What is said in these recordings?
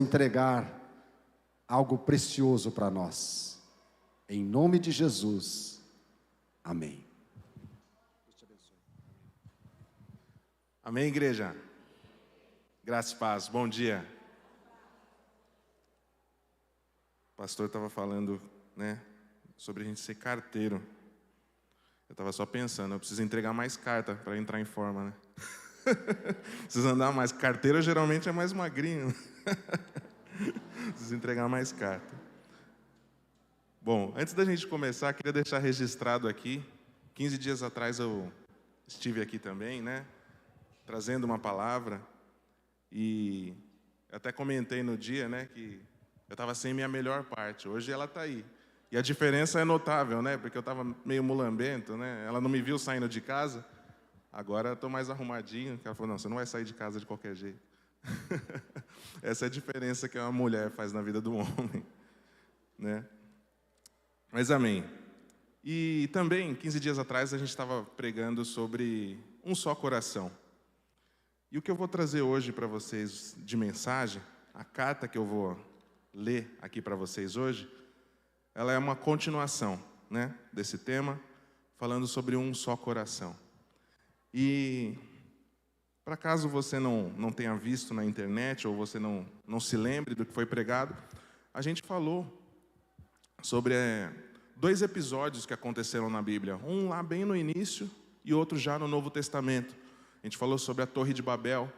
entregar algo precioso para nós. Em nome de Jesus, amém. Amém, igreja? Graça e paz, bom dia. O pastor estava falando, sobre a gente ser carteiro. Eu estava só pensando, eu preciso entregar mais carta para entrar em forma, né? Preciso andar mais. Carteiro geralmente é mais magrinho. Preciso entregar mais carta. Bom, antes da gente começar, queria deixar registrado aqui. 15 dias atrás eu estive aqui também, trazendo uma palavra. E até comentei no dia, que eu estava sem minha melhor parte. Hoje ela está aí. E a diferença é notável, porque eu estava meio mulambento, Ela não me viu saindo de casa. Agora eu estou mais arrumadinho. Ela falou, não, você não vai sair de casa de qualquer jeito. Essa é a diferença que uma mulher faz na vida do homem, Mas amém. E também, 15 dias atrás, a gente estava pregando sobre um só coração. E o que eu vou trazer hoje para vocês de mensagem, a carta que eu vou ler aqui para vocês hoje, ela é uma continuação, desse tema, falando sobre um só coração. E, para caso você não tenha visto na internet, ou você não se lembre do que foi pregado, a gente falou sobre 2 episódios que aconteceram na Bíblia. Um lá bem no início e outro já no Novo Testamento. A gente falou sobre a Torre de Babel,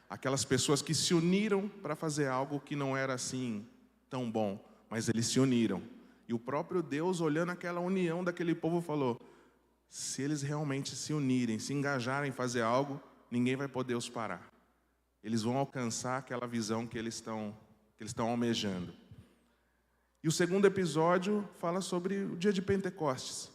aquelas pessoas que se uniram para fazer algo que não era assim tão bom, mas eles se uniram. E o próprio Deus, olhando aquela união daquele povo, falou, se eles realmente se unirem, se engajarem em fazer algo, ninguém vai poder os parar. Eles vão alcançar aquela visão que eles estão almejando. E o segundo episódio fala sobre o dia de Pentecostes.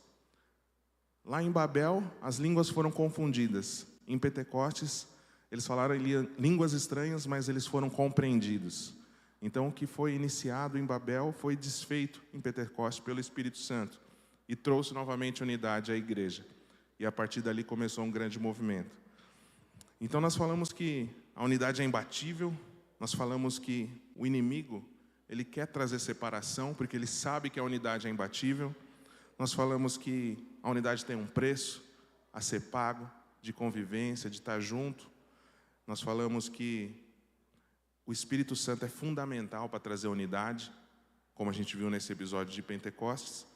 Lá em Babel, as línguas foram confundidas. Em Pentecostes, eles falaram línguas estranhas, mas eles foram compreendidos. Então, o que foi iniciado em Babel foi desfeito em Pentecostes pelo Espírito Santo e trouxe novamente unidade à igreja. E a partir dali começou um grande movimento. Então, nós falamos que a unidade é imbatível, nós falamos que o inimigo, ele quer trazer separação, porque ele sabe que a unidade é imbatível. Nós falamos que a unidade tem um preço a ser pago, de convivência, de estar junto. Nós falamos que o Espírito Santo é fundamental para trazer unidade, como a gente viu nesse episódio de Pentecostes.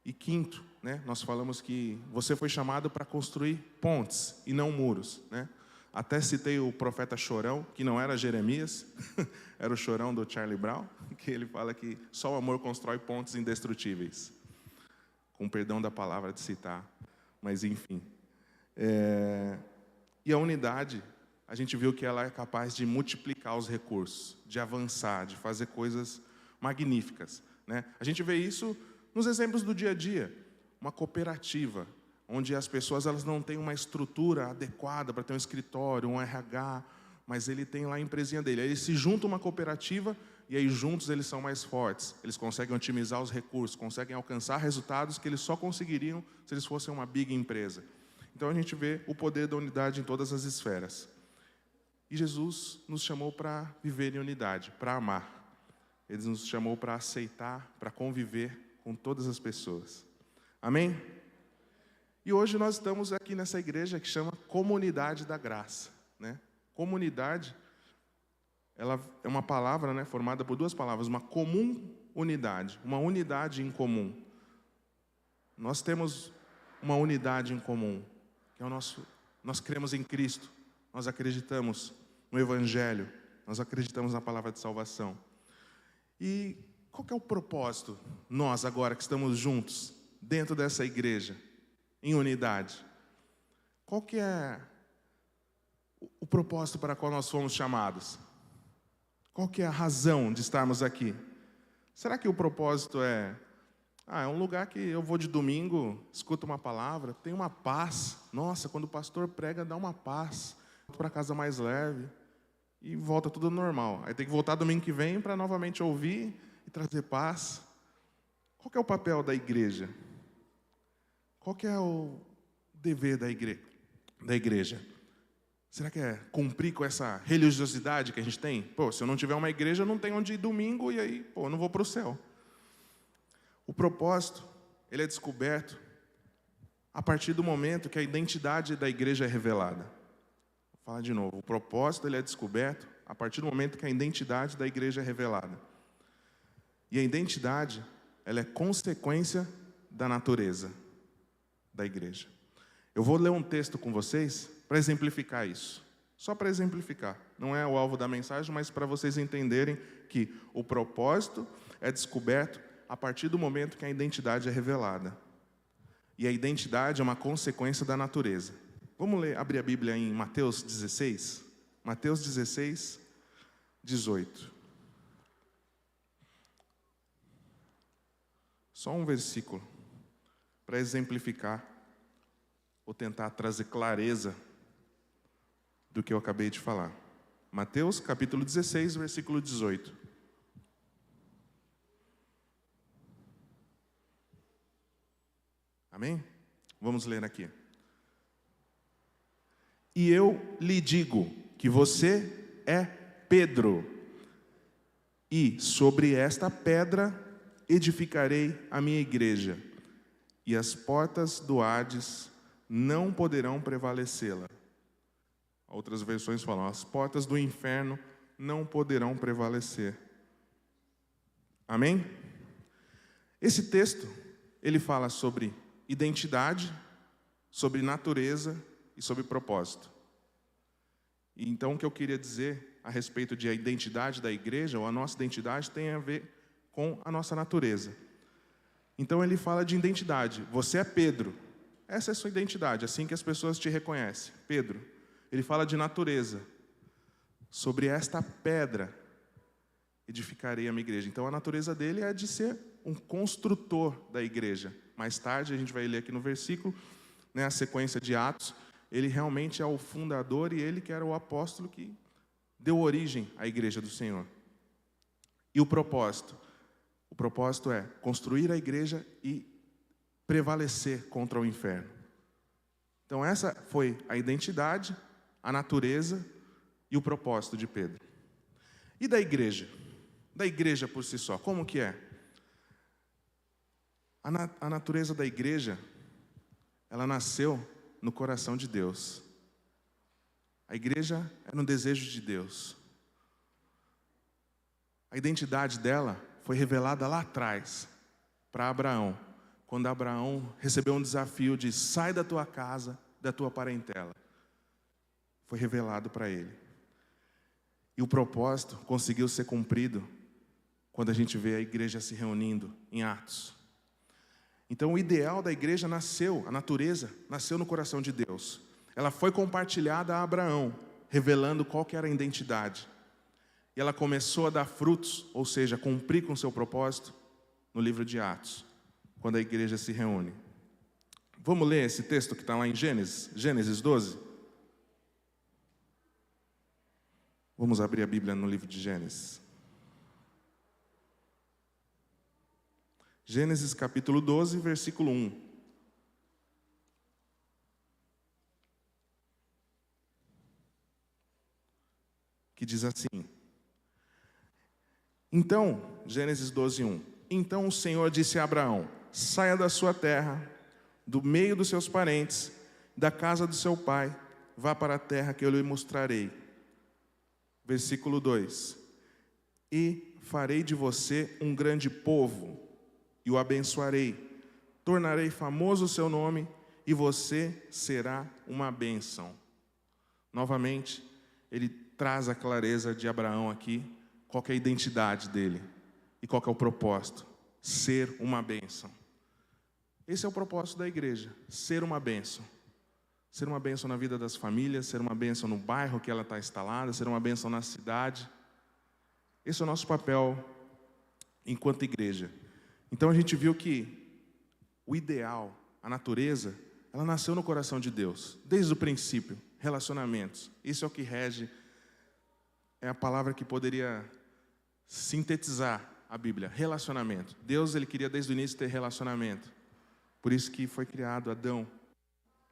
E quinto, nós falamos que você foi chamado para construir pontes e não muros, Até citei o profeta Chorão, que não era Jeremias, era o Chorão do Charlie Brown, que ele fala que só o amor constrói pontes indestrutíveis. Com perdão da palavra de citar, mas enfim. E a unidade, a gente viu que ela é capaz de multiplicar os recursos, de avançar, de fazer coisas magníficas, A gente vê isso nos exemplos do dia a dia. Uma cooperativa, onde as pessoas elas não têm uma estrutura adequada para ter um escritório, um RH, mas ele tem lá a empresinha dele. Aí eles se juntam uma cooperativa e aí juntos eles são mais fortes. Eles conseguem otimizar os recursos, conseguem alcançar resultados que eles só conseguiriam se eles fossem uma big empresa. Então a gente vê o poder da unidade em todas as esferas. E Jesus nos chamou para viver em unidade, para amar. Ele nos chamou para aceitar, para conviver com todas as pessoas. Amém? E hoje nós estamos aqui nessa igreja que chama Comunidade da Graça, Comunidade, ela é uma palavra, formada por 2 palavras, uma comum unidade, uma unidade em comum. Nós temos uma unidade em comum, que é nós cremos em Cristo, nós acreditamos no Evangelho, nós acreditamos na palavra de salvação. E qual que é o propósito, nós agora que estamos juntos, dentro dessa igreja, em unidade? Qual que é o propósito para qual nós fomos chamados? Qual que é a razão de estarmos aqui? Será que o propósito é um lugar que eu vou de domingo, escuto uma palavra, tem uma paz. Nossa, quando o pastor prega, dá uma paz. Volto para casa mais leve e volta tudo normal. Aí tem que voltar domingo que vem para novamente ouvir e trazer paz. Qual que é o papel da igreja? Qual que é o dever da igreja? Será que é cumprir com essa religiosidade que a gente tem? Pô, se eu não tiver uma igreja, eu não tenho onde ir domingo e aí, eu não vou para o céu. O propósito, ele é descoberto a partir do momento que a identidade da igreja é revelada. Vou falar de novo. O propósito, ele é descoberto a partir do momento que a identidade da igreja é revelada. E a identidade, ela é consequência da natureza da igreja. Eu vou ler um texto com vocês para exemplificar isso. Só para exemplificar. Não é o alvo da mensagem, mas para vocês entenderem que o propósito é descoberto a partir do momento que a identidade é revelada. E a identidade é uma consequência da natureza. Vamos abrir a Bíblia em Mateus 16? Mateus 16, 18. Só um versículo para exemplificar ou tentar trazer clareza do que eu acabei de falar. Mateus, capítulo 16, versículo 18. Amém? Vamos ler aqui. E eu lhe digo que você é Pedro, e sobre esta pedra edificarei a minha igreja, e as portas do Hades não poderão prevalecê-la. Outras versões falam, as portas do inferno não poderão prevalecer. Amém? Esse texto, ele fala sobre identidade, sobre natureza e sobre propósito. E então o que eu queria dizer a respeito de a identidade da igreja, ou a nossa identidade, tem a ver com a nossa natureza. Então ele fala de identidade. Você é Pedro. Essa é a sua identidade, assim que as pessoas te reconhecem. Pedro. Ele fala de natureza. Sobre esta pedra edificarei a minha igreja. Então a natureza dele é de ser um construtor da igreja. Mais tarde a gente vai ler aqui no versículo, a sequência de Atos, ele realmente é o fundador e ele que era o apóstolo que deu origem à igreja do Senhor. E o propósito? O propósito é construir a igreja e prevalecer contra o inferno. Então essa foi a identidade, a natureza e o propósito de Pedro. E da igreja? Da igreja por si só, como que é? A natureza da igreja, ela nasceu no coração de Deus. A igreja é no desejo de Deus. A identidade dela foi revelada lá atrás, para Abraão, quando Abraão recebeu um desafio de sai da tua casa, da tua parentela. Foi revelado para ele. E o propósito conseguiu ser cumprido quando a gente vê a igreja se reunindo em Atos. Então o ideal da igreja nasceu, a natureza nasceu no coração de Deus. Ela foi compartilhada a Abraão, revelando qual que era a identidade. E ela começou a dar frutos, ou seja, cumprir com seu propósito, no livro de Atos, quando a igreja se reúne. Vamos ler esse texto que está lá em Gênesis 12? Vamos abrir a Bíblia no livro de Gênesis. Gênesis capítulo 12, versículo 1. Que diz assim. Então, Gênesis 12, 1. Então o Senhor disse a Abraão, saia da sua terra, do meio dos seus parentes, da casa do seu pai, vá para a terra que eu lhe mostrarei. Versículo 2. E farei de você um grande povo, e o abençoarei. Tornarei famoso o seu nome, e você será uma bênção. Novamente, ele traz a clareza de Abraão aqui, qual que é a identidade dele, e qual que é o propósito. Ser uma bênção. Esse é o propósito da igreja, ser uma bênção. Ser uma bênção na vida das famílias, ser uma bênção no bairro que ela está instalada, ser uma bênção na cidade. Esse é o nosso papel enquanto igreja. Então a gente viu que o ideal, a natureza, ela nasceu no coração de Deus, desde o princípio, relacionamentos. Isso é o que rege, é a palavra que poderia sintetizar a Bíblia, relacionamento. Deus, ele queria desde o início ter relacionamento. Por isso que foi criado Adão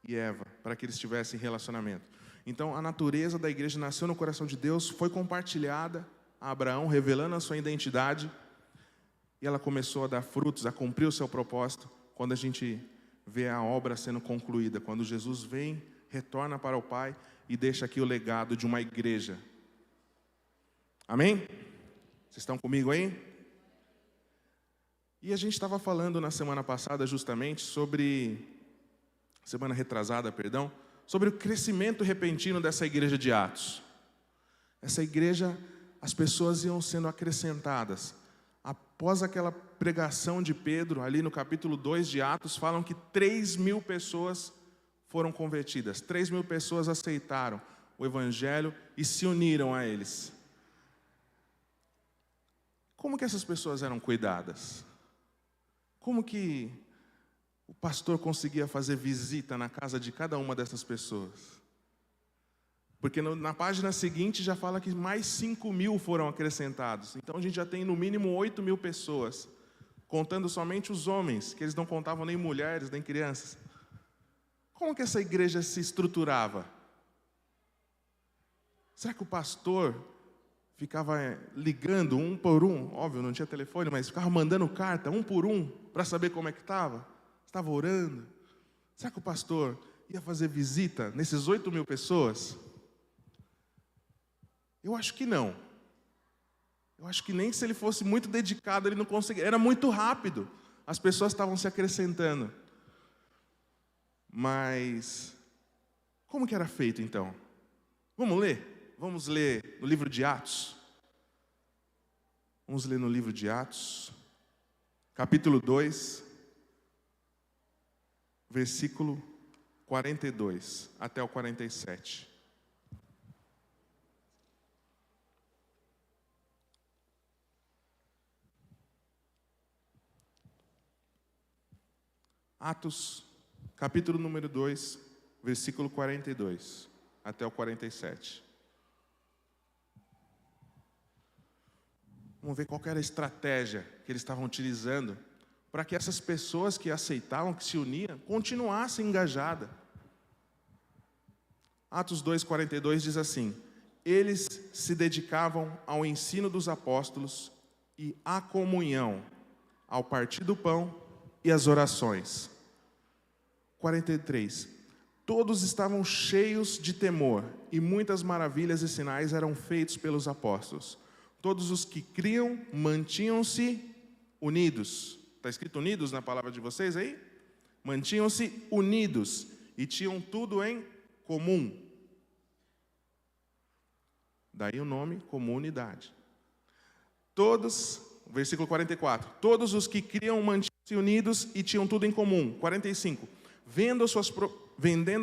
e Eva, para que eles tivessem relacionamento. Então, a natureza da igreja nasceu no coração de Deus, foi compartilhada a Abraão, revelando a sua identidade, e ela começou a dar frutos, a cumprir o seu propósito, quando a gente vê a obra sendo concluída, quando Jesus vem, retorna para o Pai e deixa aqui o legado de uma igreja. Amém? Vocês estão comigo aí? E a gente estava falando na semana passada justamente semana retrasada, perdão, sobre o crescimento repentino dessa igreja de Atos. Essa igreja, as pessoas iam sendo acrescentadas. Após aquela pregação de Pedro, ali no capítulo 2 de Atos, falam que 3.000 pessoas foram convertidas. 3.000 pessoas aceitaram o Evangelho e se uniram a eles. Como que essas pessoas eram cuidadas? Como que o pastor conseguia fazer visita na casa de cada uma dessas pessoas? Porque na página seguinte já fala que mais 5.000 foram acrescentados. Então a gente já tem no mínimo 8.000 pessoas, contando somente os homens, que eles não contavam nem mulheres, nem crianças. Como que essa igreja se estruturava? Será que o pastor ficava ligando um por um? Óbvio, não tinha telefone, mas ficava mandando carta um por um, para saber como é que estava? Estava orando? Será que o pastor ia fazer visita nesses 8.000 pessoas? Eu acho que não. Eu acho que nem se ele fosse muito dedicado, ele não conseguia. Era muito rápido. As pessoas estavam se acrescentando. Mas, como que era feito então? Vamos ler? Vamos ler no livro de Atos. Vamos ler no livro de Atos, capítulo 2, versículo 42 até o 47. Atos, capítulo número 2, versículo 42 até o 47. Vamos ver qual era a estratégia que eles estavam utilizando para que essas pessoas que aceitavam, que se uniam, continuassem engajadas. Atos 2:42 diz assim: eles se dedicavam ao ensino dos apóstolos e à comunhão, ao partir do pão e às orações. 43. Todos estavam cheios de temor, e muitas maravilhas e sinais eram feitos pelos apóstolos. Todos os que criam mantinham-se unidos. Está escrito unidos na palavra de vocês aí? Mantinham-se unidos e tinham tudo em comum. Daí o nome, comunidade. Todos, versículo 44. Todos os que criam mantinham-se unidos e tinham tudo em comum. 45. Vendendo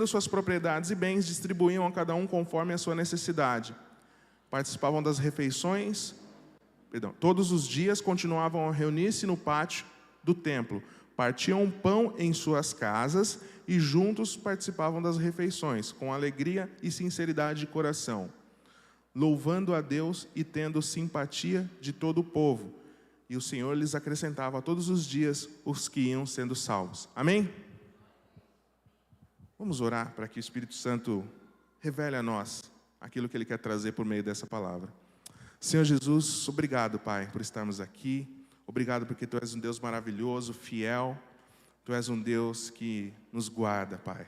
suas propriedades e bens, distribuíam a cada um conforme a sua necessidade. Participavam das refeições, todos os dias continuavam a reunir-se no pátio do templo. Partiam pão em suas casas e juntos participavam das refeições, com alegria e sinceridade de coração, louvando a Deus e tendo simpatia de todo o povo. E o Senhor lhes acrescentava todos os dias os que iam sendo salvos. Amém? Vamos orar para que o Espírito Santo revele a nós aquilo que Ele quer trazer por meio dessa palavra. Senhor Jesus, obrigado, Pai, por estarmos aqui. Obrigado porque Tu és um Deus maravilhoso, fiel. Tu és um Deus que nos guarda, Pai.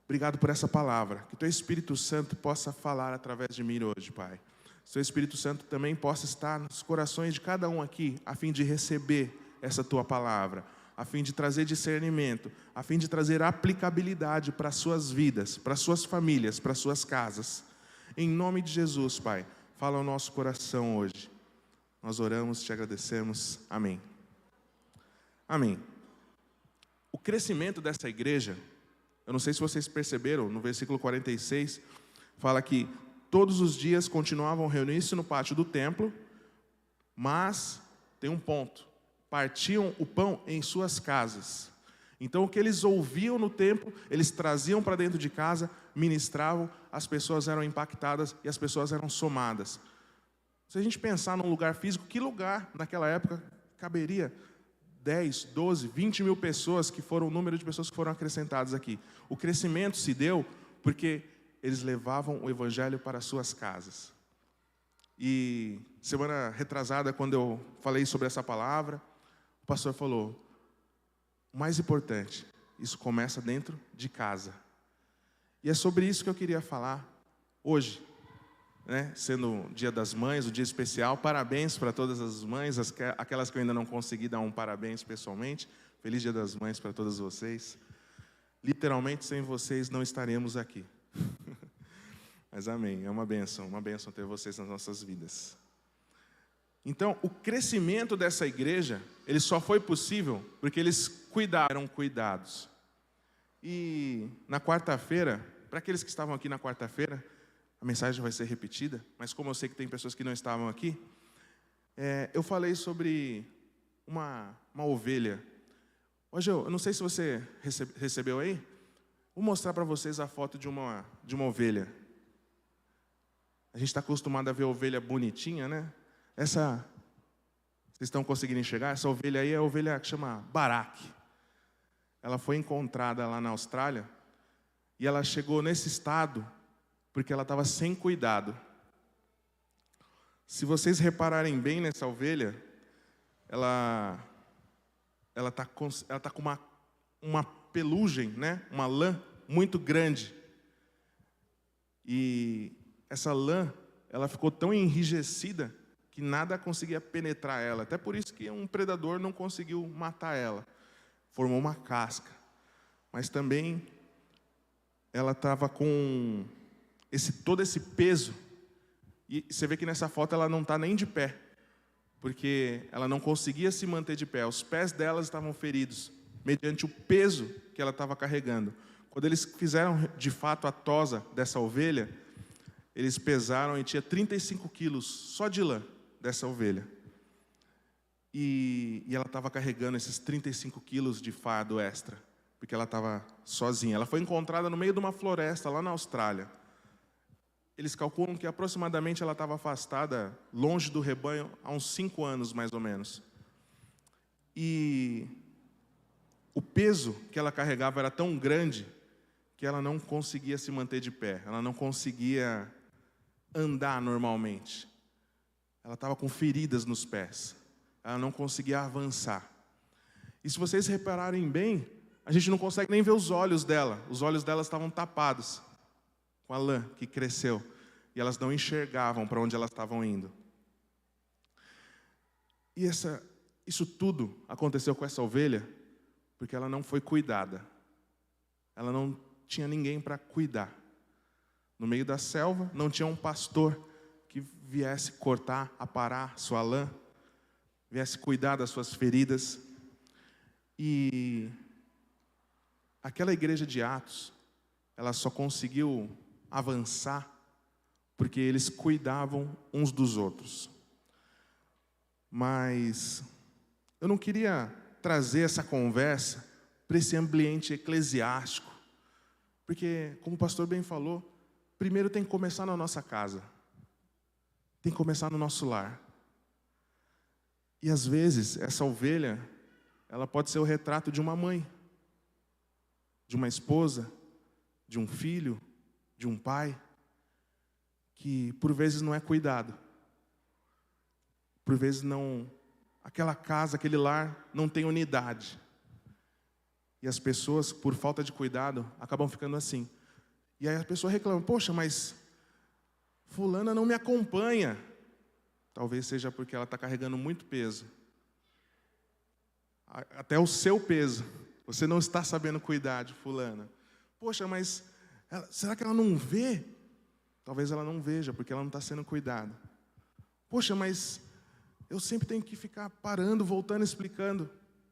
Obrigado por essa palavra. Que Teu Espírito Santo possa falar através de mim hoje, Pai. Que Teu Espírito Santo também possa estar nos corações de cada um aqui, a fim de receber essa Tua palavra, a fim de trazer discernimento, a fim de trazer aplicabilidade para as suas vidas, para as suas famílias, para as suas casas. Em nome de Jesus, Pai, fala ao nosso coração hoje. Nós oramos, Te agradecemos. Amém. Amém. O crescimento dessa igreja, eu não sei se vocês perceberam, no versículo 46, fala que todos os dias continuavam a reunir-se no pátio do templo, mas tem um ponto: partiam o pão em suas casas. Então o que eles ouviam no templo, eles traziam para dentro de casa, ministravam, as pessoas eram impactadas e as pessoas eram somadas. Se a gente pensar num lugar físico, que lugar naquela época caberia 10, 12, 20 mil pessoas, que foram o número de pessoas que foram acrescentadas aqui? O crescimento se deu porque eles levavam o evangelho para suas casas. E semana retrasada, quando eu falei sobre essa palavra, o pastor falou: o mais importante, isso começa dentro de casa. E é sobre isso que eu queria falar hoje, né? Sendo o Dia das Mães, o dia especial. Parabéns para todas as mães, aquelas que eu ainda não consegui dar um parabéns pessoalmente. Feliz Dia das Mães para todas vocês. Literalmente, sem vocês não estaremos aqui. Mas amém, é uma bênção ter vocês nas nossas vidas. Então, o crescimento dessa igreja, ele só foi possível porque eles eram cuidados. E na quarta-feira, para aqueles que estavam aqui na quarta-feira, a mensagem vai ser repetida, mas como eu sei que tem pessoas que não estavam aqui, eu falei sobre uma ovelha. Hoje eu não sei se você recebeu aí, vou mostrar para vocês a foto de uma ovelha. A gente está acostumado a ver ovelha bonitinha, né? Vocês estão conseguindo enxergar? Essa ovelha aí é a ovelha que chama Barak. Ela foi encontrada lá na Austrália e ela chegou nesse estado porque ela estava sem cuidado. Se vocês repararem bem nessa ovelha, ela tá com uma pelugem, né? Uma lã muito grande. E essa lã, ela ficou tão enrijecida que nada conseguia penetrar ela. Até por isso que um predador não conseguiu matar ela. Formou uma casca. Mas também ela estava com todo esse peso. E você vê que nessa foto ela não está nem de pé, porque ela não conseguia se manter de pé. Os pés dela estavam feridos, mediante o peso que ela estava carregando. Quando eles fizeram de fato a tosa dessa ovelha, eles pesaram e tinha 35 quilos só de lã dessa ovelha. E ela estava carregando esses 35 quilos de fardo extra, porque ela estava sozinha. Ela foi encontrada no meio de uma floresta lá na Austrália. Eles calculam que aproximadamente ela estava afastada, longe do rebanho, há uns 5 anos mais ou menos. E o peso que ela carregava era tão grande que ela não conseguia se manter de pé. Ela não conseguia andar normalmente. Ela estava com feridas nos pés. Ela não conseguia avançar. E se vocês repararem bem, a gente não consegue nem ver os olhos dela. Os olhos dela estavam tapados com a lã que cresceu. E elas não enxergavam para onde elas estavam indo. E isso tudo aconteceu com essa ovelha porque ela não foi cuidada. Ela não tinha ninguém para cuidar. No meio da selva, não tinha um pastor que viesse cortar, aparar sua lã, viesse cuidar das suas feridas. E aquela igreja de Atos, ela só conseguiu avançar porque eles cuidavam uns dos outros. Mas eu não queria trazer essa conversa para esse ambiente eclesiástico, porque, como o pastor bem falou, primeiro tem que começar na nossa casa, tem que começar no nosso lar. E às vezes essa ovelha, ela pode ser o retrato de uma mãe, de uma esposa, de um filho, de um pai, que por vezes não é cuidado. Por vezes não, aquela casa, aquele lar não tem unidade. E as pessoas, por falta de cuidado, acabam ficando assim. E aí a pessoa reclama: poxa, mas fulana não me acompanha. Talvez seja porque ela está carregando muito peso. Até o seu peso. Você não está sabendo cuidar de fulana. Poxa, mas será que ela não vê? Talvez ela não veja, porque ela não está sendo cuidada. Poxa, mas eu sempre tenho que ficar parando, voltando, explicando.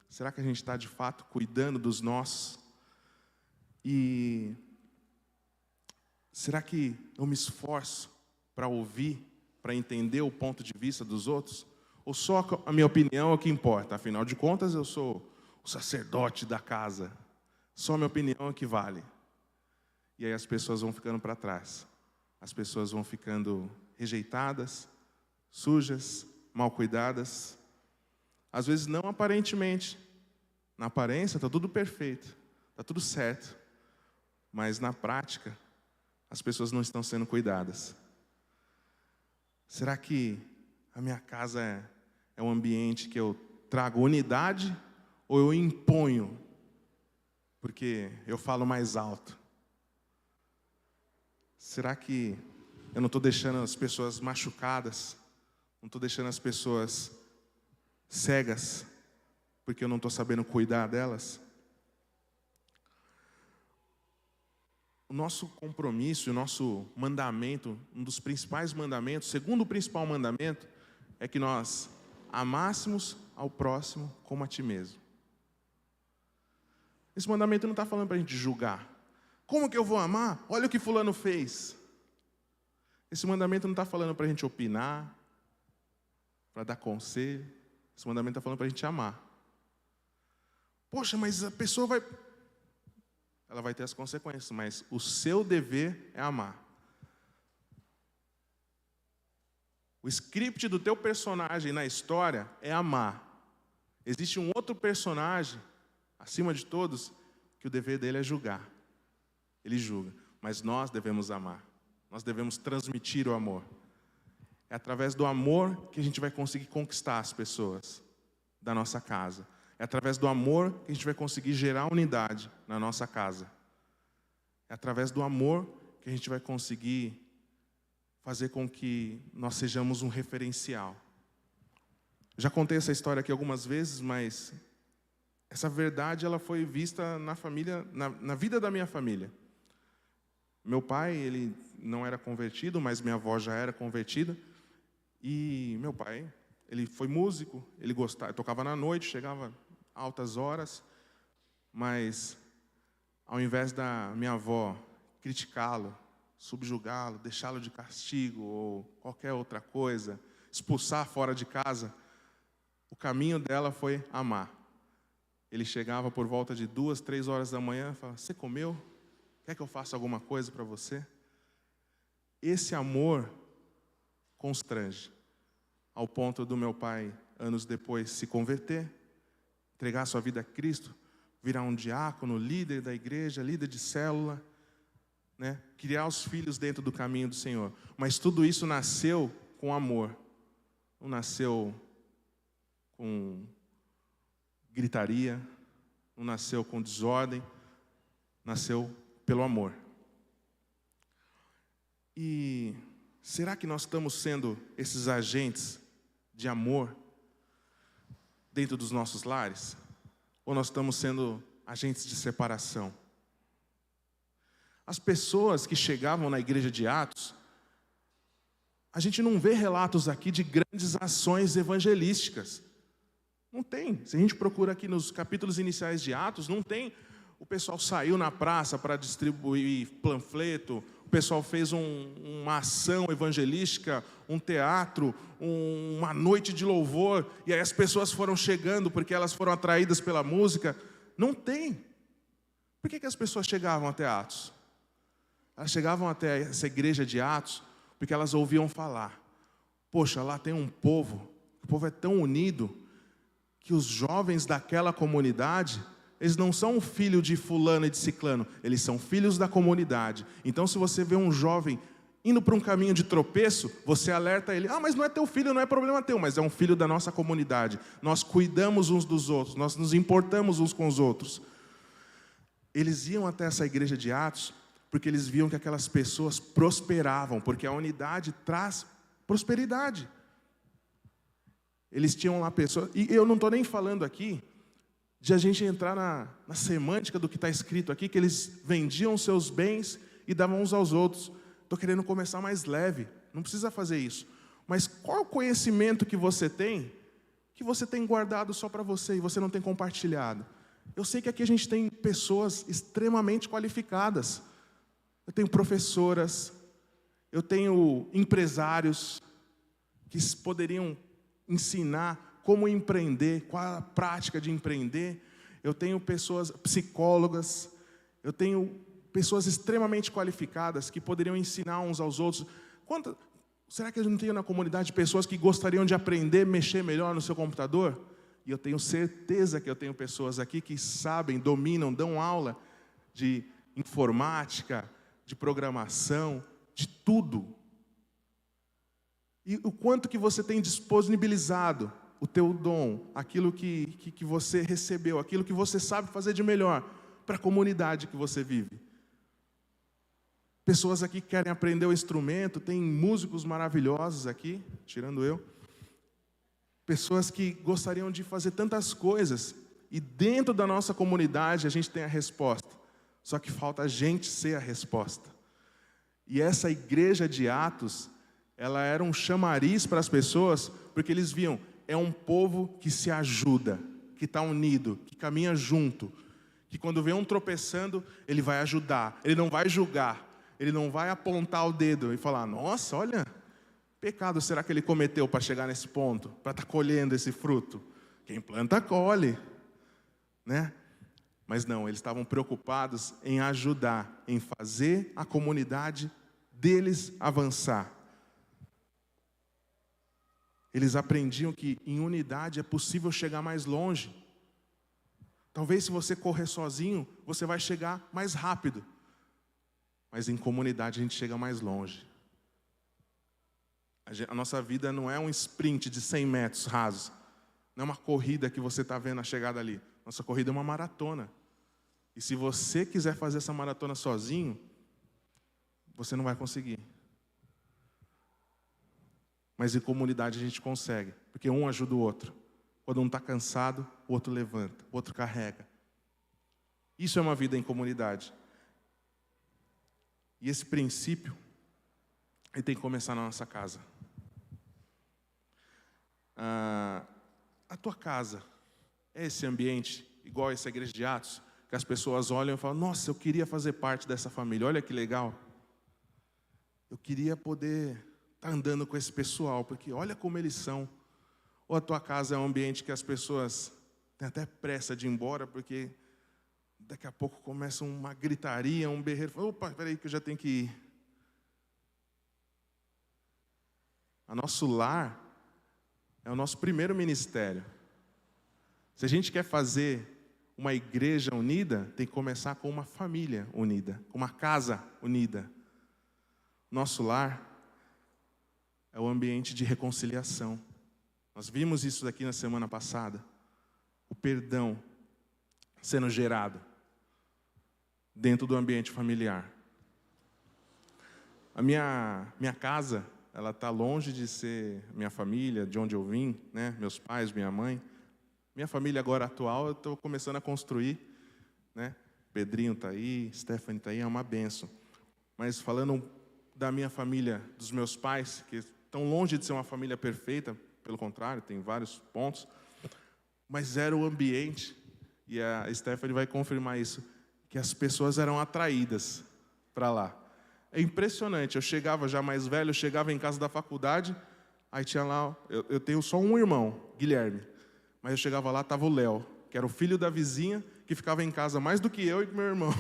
Será que a gente está de fato cuidando dos nossos? E será que eu me esforço para ouvir, para entender o ponto de vista dos outros? Ou só a minha opinião é o que importa? Afinal de contas, eu sou o sacerdote da casa. Só a minha opinião é o que vale. E aí as pessoas vão ficando para trás. As pessoas vão ficando rejeitadas, sujas, mal cuidadas. Às vezes não aparentemente. Na aparência está tudo perfeito, está tudo certo. Mas na prática, as pessoas não estão sendo cuidadas? Será que a minha casa é um ambiente que eu trago unidade ou eu imponho porque eu falo mais alto? Será que eu não estou deixando as pessoas machucadas? Não estou deixando as pessoas cegas porque eu não estou sabendo cuidar delas? O nosso compromisso, o nosso mandamento, um dos principais mandamentos, segundo o principal mandamento, é que nós amássemos ao próximo como a ti mesmo. Esse mandamento não está falando para a gente julgar. Como que eu vou amar? Olha o que fulano fez. Esse mandamento não está falando para a gente opinar, para dar conselho. Esse mandamento está falando para a gente amar. Poxa, mas a pessoa ela vai ter as consequências, mas o seu dever é amar. O script do teu personagem na história é amar. Existe um outro personagem, acima de todos, que o dever dele é julgar. Ele julga, mas nós devemos amar. Nós devemos transmitir o amor. É através do amor que a gente vai conseguir conquistar as pessoas da nossa casa. É através do amor que a gente vai conseguir gerar unidade na nossa casa. É através do amor que a gente vai conseguir fazer com que nós sejamos um referencial. Já contei essa história aqui algumas vezes, mas essa verdade ela foi vista na família, na vida da minha família. Meu pai, ele não era convertido, mas minha avó já era convertida. E meu pai, ele foi músico, ele gostava, tocava na noite, chegava altas horas, mas ao invés da minha avó criticá-lo, subjugá-lo, deixá-lo de castigo ou qualquer outra coisa, expulsar fora de casa, o caminho dela foi amar. Ele chegava por volta de 2, 3 horas da manhã e falava: você comeu? Quer que eu faça alguma coisa para você? Esse amor constrange, ao ponto do meu pai, anos depois, se converter, entregar sua vida a Cristo, virar um diácono, líder da igreja, líder de célula, né? Criar os filhos dentro do caminho do Senhor. Mas tudo isso nasceu com amor. Não nasceu com gritaria, não nasceu com desordem, nasceu pelo amor. E será que nós estamos sendo esses agentes de amor dentro dos nossos lares? Ou nós estamos sendo agentes de separação? As pessoas que chegavam na igreja de Atos, a gente não vê relatos aqui de grandes ações evangelísticas. Não tem. Se a gente procura aqui nos capítulos iniciais de Atos, não tem. O pessoal saiu na praça para distribuir panfleto, o pessoal fez uma ação evangelística, um teatro, uma noite de louvor, e aí as pessoas foram chegando porque elas foram atraídas pela música. Não tem. Por que as pessoas chegavam até Atos? Elas chegavam até essa igreja de Atos porque elas ouviam falar: poxa, lá tem um povo, o povo é tão unido, que os jovens daquela comunidade, eles não são filho de fulano e de ciclano, eles são filhos da comunidade. Então, se você vê um jovem indo para um caminho de tropeço, você alerta ele: ah, mas não é teu filho, não é problema teu, mas é um filho da nossa comunidade. Nós cuidamos uns dos outros, nós nos importamos uns com os outros. Eles iam até essa igreja de Atos porque eles viam que aquelas pessoas prosperavam, porque a unidade traz prosperidade. Eles tinham lá pessoas, e eu não estou nem falando aqui de a gente entrar na semântica do que está escrito aqui, que eles vendiam seus bens e davam uns aos outros. Estou querendo começar mais leve, não precisa fazer isso. Mas qual é o conhecimento que você tem guardado só para você e você não tem compartilhado? Eu sei que aqui a gente tem pessoas extremamente qualificadas. Eu tenho professoras, eu tenho empresários que poderiam ensinar como empreender, qual a prática de empreender. Eu tenho pessoas, psicólogas, eu tenho pessoas extremamente qualificadas que poderiam ensinar uns aos outros. Será que eu não tenho na comunidade pessoas que gostariam de aprender a mexer melhor no seu computador? E eu tenho certeza que eu tenho pessoas aqui que sabem, dominam, dão aula de informática, de programação, de tudo. E o quanto que você tem disponibilizado o teu dom, aquilo que você recebeu, aquilo que você sabe fazer de melhor para a comunidade que você vive. Pessoas aqui que querem aprender o instrumento, tem músicos maravilhosos aqui, tirando eu. Pessoas que gostariam de fazer tantas coisas, e dentro da nossa comunidade a gente tem a resposta. Só que falta a gente ser a resposta. E essa igreja de Atos, ela era um chamariz para as pessoas, porque eles viam, é um povo que se ajuda, que está unido, que caminha junto, que quando vê um tropeçando, ele vai ajudar, ele não vai julgar, ele não vai apontar o dedo e falar, nossa, olha, pecado será que ele cometeu para chegar nesse ponto, para estar colhendo esse fruto? Quem planta, colhe, né? Mas não, eles estavam preocupados em ajudar, em fazer a comunidade deles avançar. Eles aprendiam que em unidade é possível chegar mais longe. Talvez se você correr sozinho, você vai chegar mais rápido. Mas em comunidade a gente chega mais longe. A nossa vida não é um sprint de 100 metros rasos. Não é uma corrida que você está vendo a chegada ali. Nossa corrida é uma maratona. E se você quiser fazer essa maratona sozinho, você não vai conseguir. Mas em comunidade a gente consegue, porque um ajuda o outro. Quando um está cansado, o outro levanta, o outro carrega. Isso é uma vida em comunidade. E esse princípio, ele tem que começar na nossa casa. A tua casa é esse ambiente, igual essa igreja de Atos, que as pessoas olham e falam, nossa, eu queria fazer parte dessa família, olha que legal. Eu queria poder estar andando com esse pessoal, porque olha como eles são. Ou a tua casa é um ambiente que as pessoas têm até pressa de ir embora, porque daqui a pouco começa uma gritaria, um berreiro. Opa, peraí que eu já tenho que ir. O nosso lar é o nosso primeiro ministério. Se a gente quer fazer uma igreja unida, tem que começar com uma família unida, com uma casa unida. Nosso lar é o ambiente de reconciliação. Nós vimos isso daqui na semana passada. O perdão sendo gerado dentro do ambiente familiar. A minha casa, ela está longe de ser minha família, de onde eu vim, né? Meus pais, minha mãe. Minha família agora atual, eu estou começando a construir, né? Pedrinho está aí, Stephanie está aí, é uma bênção. Mas falando da minha família, dos meus pais, que estão longe de ser uma família perfeita, pelo contrário, tem vários pontos, mas era o ambiente, e a Stephanie vai confirmar isso, que as pessoas eram atraídas para lá. É impressionante, eu chegava já mais velho, eu chegava em casa da faculdade, aí tinha lá, eu tenho só um irmão, Guilherme, mas eu chegava lá, estava o Léo, que era o filho da vizinha, que ficava em casa mais do que eu e meu irmão.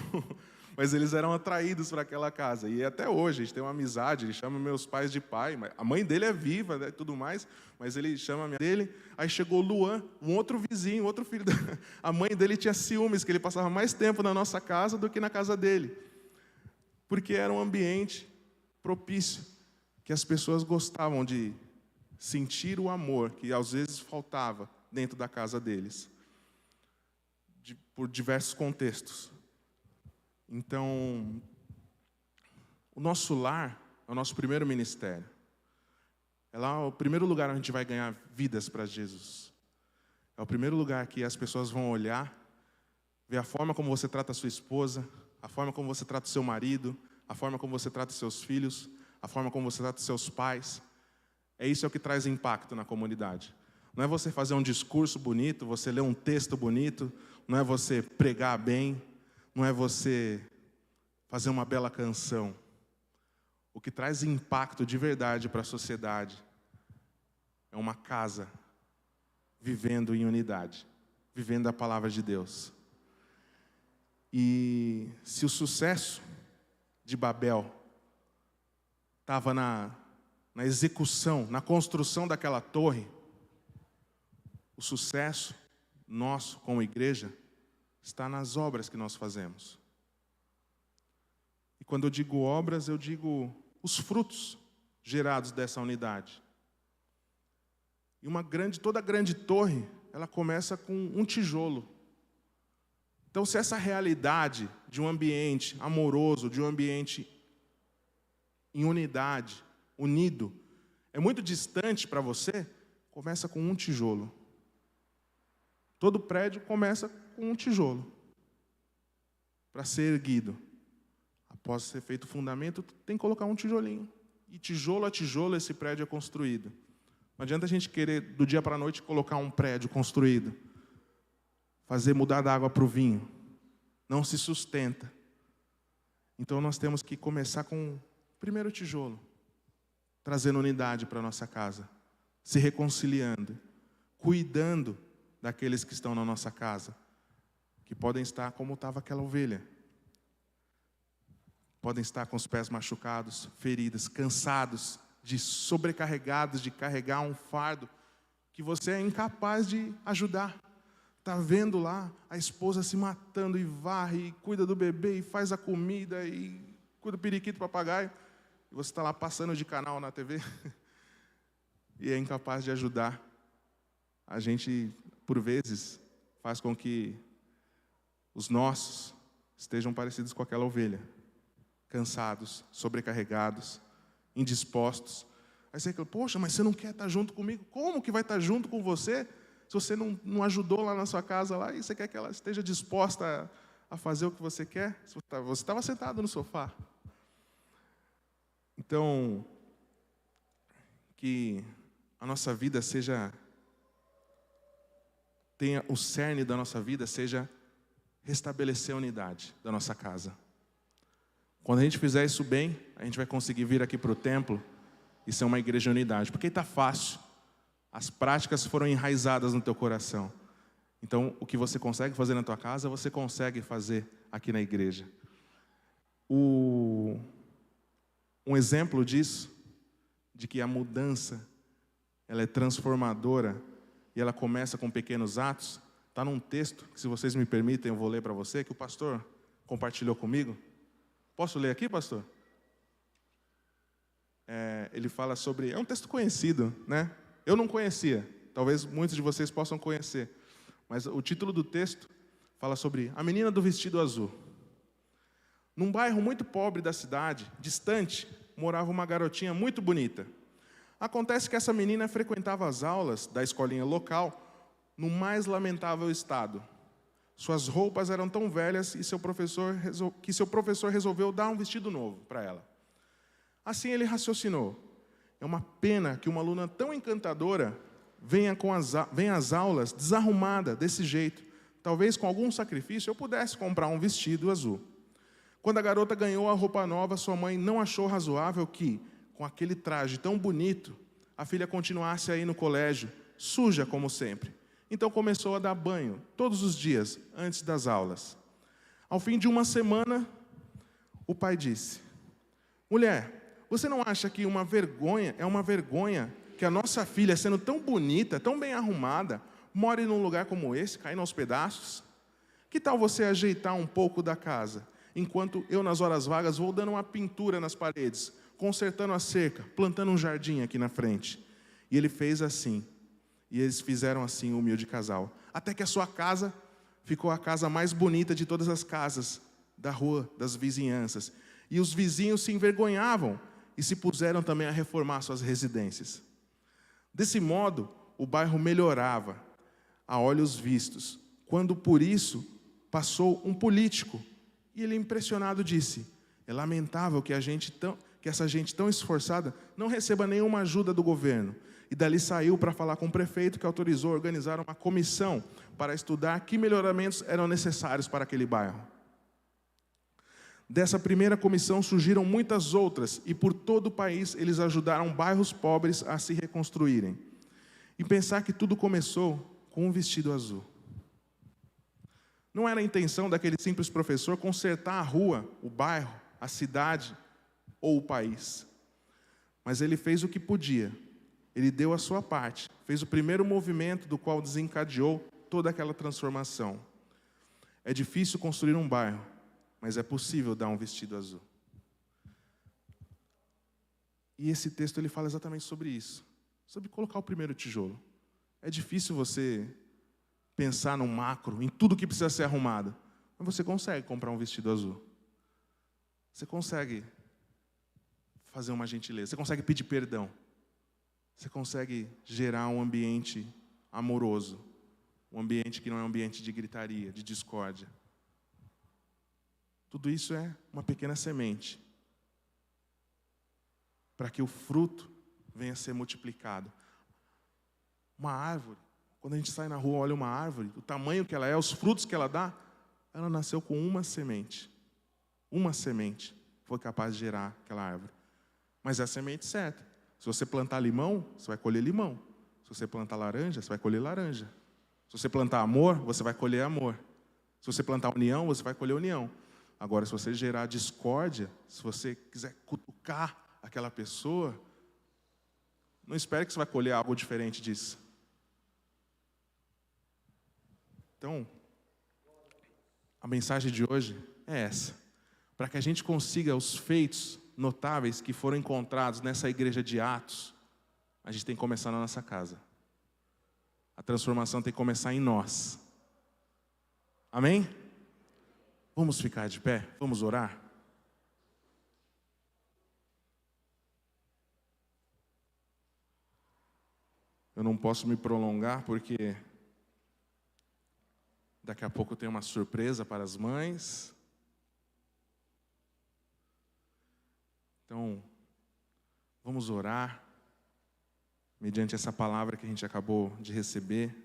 Mas eles eram atraídos para aquela casa. E até hoje, a gente tem uma amizade, ele chama meus pais de pai. A mãe dele é viva, né, e tudo mais, mas ele chama a minha dele. Aí chegou o Luan, um outro vizinho, outro filho. A mãe dele tinha ciúmes, que ele passava mais tempo na nossa casa do que na casa dele. Porque era um ambiente propício, que as pessoas gostavam de sentir o amor, que às vezes faltava dentro da casa deles. Por diversos contextos. Então, o nosso lar é o nosso primeiro ministério. É lá o primeiro lugar onde a gente vai ganhar vidas para Jesus. É o primeiro lugar que as pessoas vão olhar, ver a forma como você trata a sua esposa, a forma como você trata o seu marido, a forma como você trata os seus filhos, a forma como você trata os seus pais. Isso é o que traz impacto na comunidade. Não é você fazer um discurso bonito, você ler um texto bonito, não é você pregar bem, não é você fazer uma bela canção. O que traz impacto de verdade para a sociedade é uma casa vivendo em unidade, vivendo a palavra de Deus. E se o sucesso de Babel estava na execução, na construção daquela torre, o sucesso nosso como igreja está nas obras que nós fazemos. E quando eu digo obras, eu digo os frutos gerados dessa unidade. E toda grande torre, ela começa com um tijolo. Então, se essa realidade de um ambiente amoroso, de um ambiente em unidade, unido, é muito distante para você, começa com um tijolo. Todo prédio começa com um tijolo para ser erguido. Após ser feito o fundamento, tem que colocar um tijolinho. E tijolo a tijolo esse prédio é construído. Não adianta a gente querer, do dia para a noite, colocar um prédio construído. Fazer mudar da água para o vinho. Não se sustenta. Então nós temos que começar com o primeiro tijolo. Trazendo unidade para a nossa casa. Se reconciliando. Cuidando daqueles que estão na nossa casa. Que podem estar como estava aquela ovelha. Podem estar com os pés machucados, feridos, cansados, sobrecarregados de carregar um fardo que você é incapaz de ajudar. Está vendo lá a esposa se matando e varre, e cuida do bebê, e faz a comida, e cuida do periquito, papagaio. E você está lá passando de canal na TV e é incapaz de ajudar. A gente, por vezes, faz com que os nossos estejam parecidos com aquela ovelha. Cansados, sobrecarregados, indispostos. Aí você fala, poxa, mas você não quer estar junto comigo? Como que vai estar junto com você se você não ajudou lá na sua casa lá e você quer que ela esteja disposta a fazer o que você quer? Você estava sentado no sofá. Então, que a nossa vida tenha o cerne da nossa vida seja restabelecer a unidade da nossa casa. Quando a gente fizer isso bem, a gente vai conseguir vir aqui para o templo e ser uma igreja de unidade. Porque está fácil. As práticas foram enraizadas no teu coração. Então, o que você consegue fazer na tua casa, você consegue fazer aqui na igreja. Um exemplo disso, de que a mudança, ela é transformadora e ela começa com pequenos atos, está num texto, que se vocês me permitem, eu vou ler para você, que o pastor compartilhou comigo. Posso ler aqui, pastor? Ele fala sobre... É um texto conhecido, né? Eu não conhecia. Talvez muitos de vocês possam conhecer. Mas o título do texto fala sobre a menina do vestido azul. Num bairro muito pobre da cidade, distante, morava uma garotinha muito bonita. Acontece que essa menina frequentava as aulas da escolinha local no mais lamentável estado. Suas roupas eram tão velhas que seu professor resolveu dar um vestido novo para ela. Assim ele raciocinou. É uma pena que uma aluna tão encantadora venha às aulas desarrumada desse jeito. Talvez com algum sacrifício eu pudesse comprar um vestido azul. Quando a garota ganhou a roupa nova, sua mãe não achou razoável que, com aquele traje tão bonito, a filha continuasse a ir no colégio, suja como sempre. Então começou a dar banho, todos os dias, antes das aulas. Ao fim de uma semana, o pai disse, mulher, você não acha que é uma vergonha que a nossa filha, sendo tão bonita, tão bem arrumada, more num lugar como esse, caindo aos pedaços? Que tal você ajeitar um pouco da casa, enquanto eu, nas horas vagas, vou dando uma pintura nas paredes, consertando a cerca, plantando um jardim aqui na frente? E ele fez assim. E eles fizeram assim, um humilde casal. Até que a sua casa ficou a casa mais bonita de todas as casas da rua, das vizinhanças. E os vizinhos se envergonhavam e se puseram também a reformar suas residências. Desse modo, o bairro melhorava a olhos vistos. Quando por isso passou um político. E ele, impressionado, disse, é lamentável que essa gente tão esforçada não receba nenhuma ajuda do governo. E dali saiu para falar com o prefeito, que autorizou a organizar uma comissão para estudar que melhoramentos eram necessários para aquele bairro. Dessa primeira comissão surgiram muitas outras, e por todo o país eles ajudaram bairros pobres a se reconstruírem. E pensar que tudo começou com um vestido azul. Não era a intenção daquele simples professor consertar a rua, o bairro, a cidade ou o país. Mas ele fez o que podia. Ele deu a sua parte, fez o primeiro movimento do qual desencadeou toda aquela transformação. É difícil construir um bairro, mas é possível dar um vestido azul. E esse texto ele fala exatamente sobre isso, sobre colocar o primeiro tijolo. É difícil você pensar no macro, em tudo que precisa ser arrumado, mas você consegue comprar um vestido azul. Você consegue fazer uma gentileza, você consegue pedir perdão. Você consegue gerar um ambiente amoroso, um ambiente que não é um ambiente de gritaria, de discórdia. Tudo isso é uma pequena semente para que o fruto venha a ser multiplicado. Uma árvore, quando a gente sai na rua, olha uma árvore, o tamanho que ela é, os frutos que ela dá, ela nasceu com uma semente. Uma semente foi capaz de gerar aquela árvore. Mas é a semente certa. Se você plantar limão, você vai colher limão. Se você plantar laranja, você vai colher laranja. Se você plantar amor, você vai colher amor. Se você plantar união, você vai colher união. Agora, se você gerar discórdia, se você quiser cutucar aquela pessoa, não espere que você vai colher algo diferente disso. Então, a mensagem de hoje é essa. Para que a gente consiga os feitos notáveis que foram encontrados nessa igreja de Atos, a gente tem que começar na nossa casa. A transformação tem que começar em nós. Amém? Vamos ficar de pé? Vamos orar? Eu não posso me prolongar porque daqui a pouco tem uma surpresa para as mães. Então, vamos orar, mediante essa palavra que a gente acabou de receber.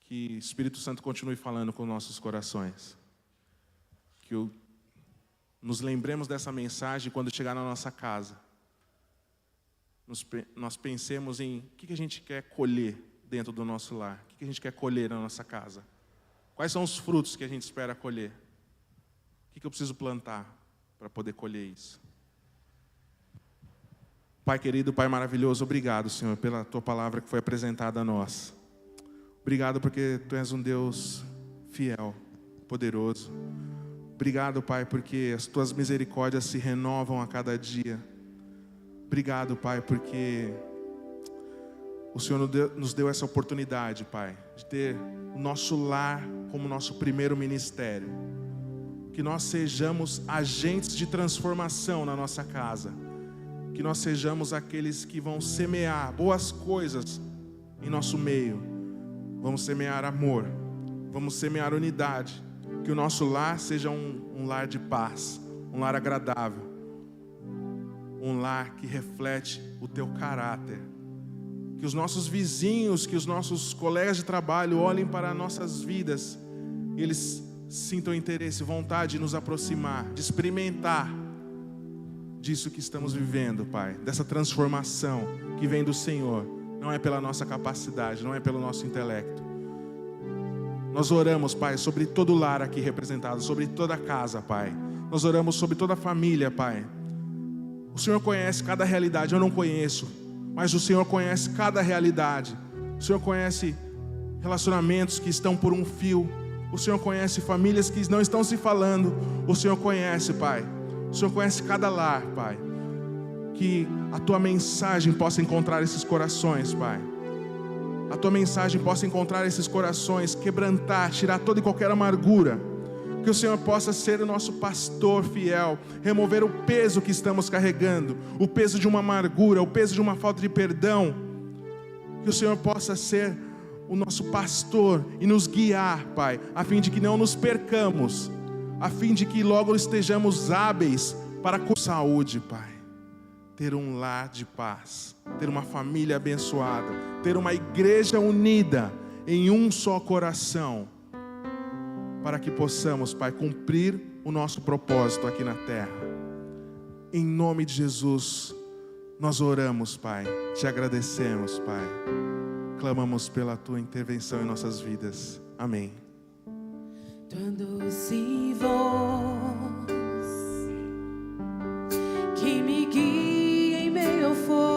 Que o Espírito Santo continue falando com nossos corações. Que nos lembremos dessa mensagem quando chegar na nossa casa. Nós pensemos em o que a gente quer colher dentro do nosso lar. O que a gente quer colher na nossa casa. Quais são os frutos que a gente espera colher. O que eu preciso plantar para poder colher isso? Pai querido, Pai maravilhoso, obrigado, Senhor, pela Tua palavra que foi apresentada a nós. Obrigado porque Tu és um Deus fiel, poderoso. Obrigado, Pai, porque as Tuas misericórdias se renovam a cada dia. Obrigado, Pai, porque o Senhor nos deu essa oportunidade, Pai, de ter o nosso lar como nosso primeiro ministério. Que nós sejamos agentes de transformação na nossa casa. Que nós sejamos aqueles que vão semear boas coisas em nosso meio. Vamos semear amor. Vamos semear unidade. Que o nosso lar seja um lar de paz. Um lar agradável. Um lar que reflete o Teu caráter. Que os nossos vizinhos, que os nossos colegas de trabalho olhem para nossas vidas e eles sintam interesse, vontade de nos aproximar, de experimentar disso que estamos vivendo, Pai, dessa transformação que vem do Senhor. Não é pela nossa capacidade, não é pelo nosso intelecto. Nós oramos, Pai, sobre todo o lar aqui representado, sobre toda a casa, Pai. Nós oramos sobre toda a família, Pai. O Senhor conhece cada realidade, eu não conheço, mas o Senhor conhece cada realidade. O Senhor conhece relacionamentos que estão por um fio. O Senhor conhece famílias que não estão se falando. O Senhor conhece, Pai. O Senhor conhece cada lar, Pai. Que a Tua mensagem possa encontrar esses corações, Pai. A Tua mensagem possa encontrar esses corações, quebrantar, tirar toda e qualquer amargura. Que o Senhor possa ser o nosso pastor fiel, remover o peso que estamos carregando, o peso de uma amargura, o peso de uma falta de perdão. Que o Senhor possa ser o nosso pastor e nos guiar, Pai, a fim de que não nos percamos, a fim de que logo estejamos hábeis para com saúde, Pai. Ter um lar de paz, ter uma família abençoada, ter uma igreja unida em um só coração, para que possamos, Pai, cumprir o nosso propósito aqui na terra. Em nome de Jesus, nós oramos, Pai, te agradecemos, Pai. Clamamos pela Tua intervenção em nossas vidas. Amém. Tua doce voz que me guia em meio ao fogo.